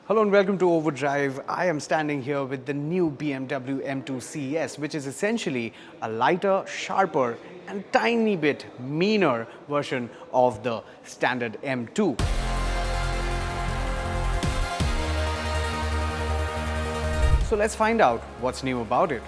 Hello and welcome to Overdrive. I am standing here with the new BMW M2 CS, which is essentially a lighter, sharper and tiny bit meaner version of the standard M2. So let's find out what's new about it.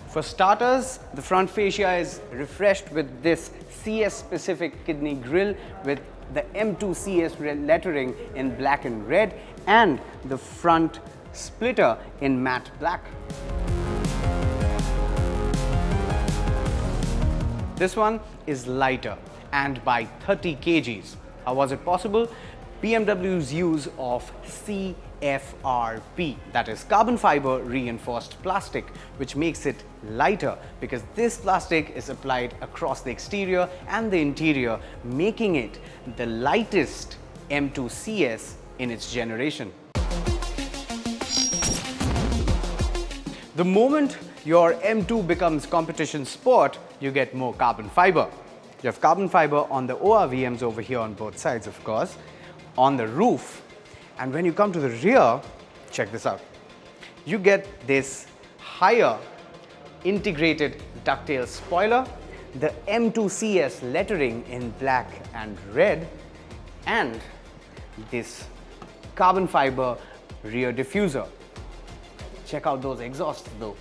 For starters, the front fascia is refreshed with this CS-specific kidney grille with the M2 CS lettering in black and red and the front splitter in matte black. This one is lighter and by 30 kgs. How was it possible? BMW's use of CFRP, that is carbon fiber reinforced plastic, which makes it lighter because this plastic is applied across the exterior and the interior, making it the lightest M2 CS in its generation. The moment your M2 becomes competition sport, you get more carbon fiber. You have carbon fiber on the ORVMs over here on both sides, of course, on the roof, and when you come to the rear, check this out. You get this higher integrated ducktail spoiler, the M2 CS lettering in black and red, and this carbon fiber rear diffuser. Check out those exhausts though.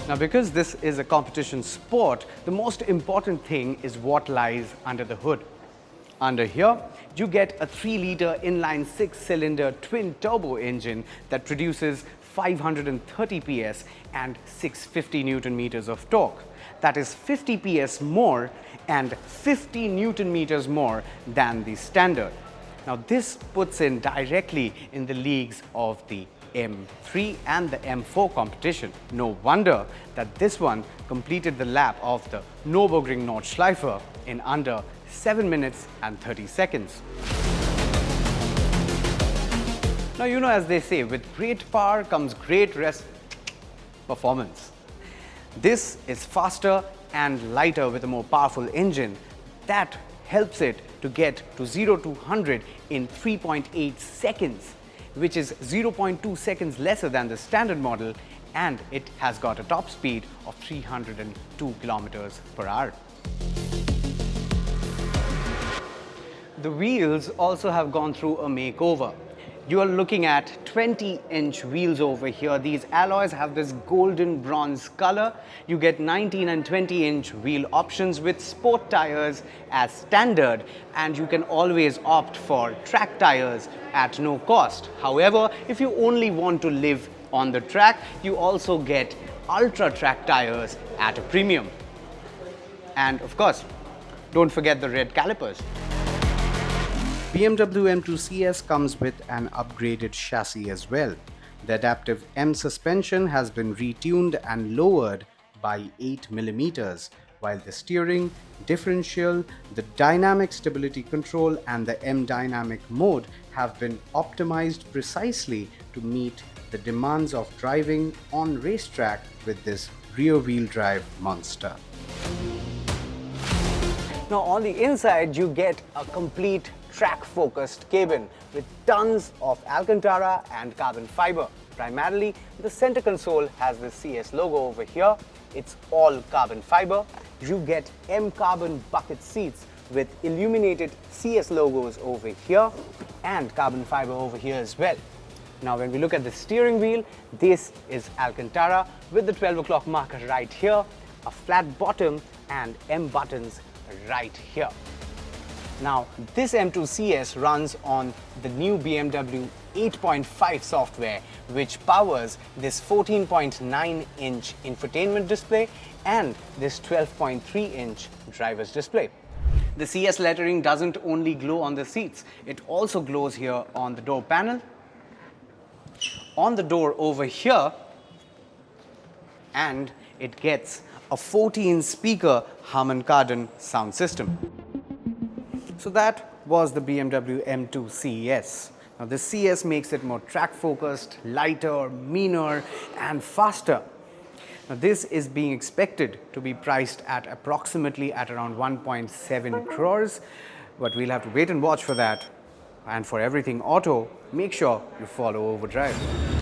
Now, because this is a competition sport, the most important thing is what lies under the hood. Under here, you get a 3-liter inline-six cylinder twin-turbo engine that produces 530 PS and 650 Newton meters of torque. That is 50 PS more and 50 Newton meters more than the standard. Now, this puts in directly in the leagues of the M3 and the M4 competition. No wonder that this one completed the lap of the Nürburgring Nordschleife in under 7 minutes and 30 seconds. Now, you know, as they say, with great power comes great performance. This is faster and lighter with a more powerful engine that helps it to get to 0 to 100 in 3.8 seconds, which is 0.2 seconds lesser than the standard model, and it has got a top speed of 302 kilometers per hour. The wheels also have gone through a makeover. You are looking at 20-inch wheels over here. These alloys have this golden bronze color. You get 19 and 20-inch wheel options with sport tires as standard, and you can always opt for track tires at no cost. However, if you only want to live on the track, you also get ultra track tires at a premium. And of course, don't forget the red calipers. BMW M2 CS comes with an upgraded chassis as well. The adaptive M suspension has been retuned and lowered by 8 mm, while the steering, differential, the dynamic stability control and the M dynamic mode have been optimized precisely to meet the demands of driving on racetrack with this rear-wheel drive monster. Now, on the inside, you get a complete track-focused cabin with tons of Alcantara and carbon fiber. Primarily, the center console has the CS logo over here. It's all carbon fiber. You get M-carbon bucket seats with illuminated CS logos over here and carbon fiber over here as well. Now, when we look at the steering wheel, this is Alcantara with the 12 o'clock marker right here, a flat bottom and M buttons right here. Now, this M2 CS runs on the new BMW 8.5 software, which powers this 14.9-inch infotainment display and this 12.3-inch driver's display. The CS lettering doesn't only glow on the seats, it also glows here on the door panel, on the door over here, and it gets a 14-speaker Harman Kardon sound system. So that was the BMW M2 CS. Now, the CS makes it more track-focused, lighter, meaner, and faster. Now, this is being expected to be priced at approximately at around 1.7 crores, but we'll have to wait and watch for that. And for everything auto, make sure you follow Overdrive.